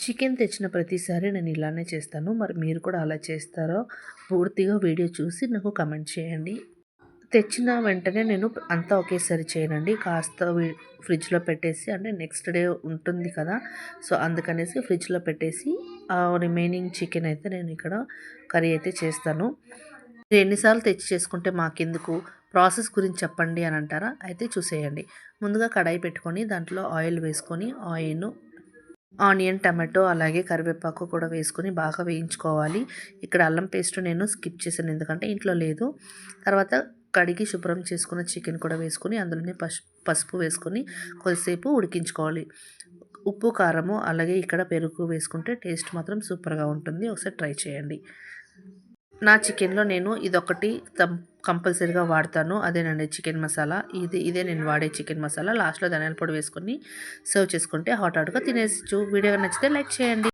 Chicken తెచ్చిన ప్రతిసారి నేను ఇలానే చేస్తాను. మరి మీరు కూడా అలా చేస్తారో పూర్తిగా వీడియో చూసి నాకు కమెంట్ చేయండి. తెచ్చిన వెంటనే నేను అంతా ఒకేసారి చేయనండి. కాస్త ఫ్రిడ్జ్‌లో పెట్టేసి అంటే నెక్స్ట్ డే ఉంటుంది కదా! సో, అందుకనేసి ఫ్రిడ్జ్‌లో పెట్టేసి రిమైనింగ్ చికెన్ అయితే నేను ఇక్కడ కర్రీ అయితే చేస్తాను. ఎన్ని సార్లు తెచ్చి చేసుకుంటే మాకెందుకు? ప్రాసెస్ గురించి చెప్పండి అని అంటారా? అయితే చూసేయండి. ముందుగా కడాయి పెట్టుకొని దాంట్లో ఆయిల్ వేసుకొని ఆనియన్, టమాటో అలాగే కరివేపాకు కూడా వేసుకొని బాగా వేయించుకోవాలి. ఇక్కడ అల్లం పేస్ట్ నేను స్కిప్ చేశాను ఎందుకంటే ఇంట్లో లేదు. తర్వాత కడిగి శుభ్రం చేసుకున్న చికెన్ కూడా వేసుకొని అందులోనే పసుపు వేసుకొని కొద్దిసేపు ఉడికించుకోవాలి. ఉప్పు, కారము అలాగే ఇక్కడ పెరుగు వేసుకుంటే టేస్ట్ మాత్రం సూపర్‌గా ఉంటుంది. ఒకసారి ట్రై చేయండి. నా చికెన్‌లో నేను ఇదొకటి కంపల్సరీగా వాడతాను. అదేనండి చికెన్ మసాలా. ఇదే నేను వాడే చికెన్ మసాలా. లాస్ట్‌లో ధనియాల పొడి వేసుకొని సర్వ్ చేసుకుంటే హాట్‌గా తినేయొచ్చు. వీడియో నచ్చితే లైక్ చేయండి.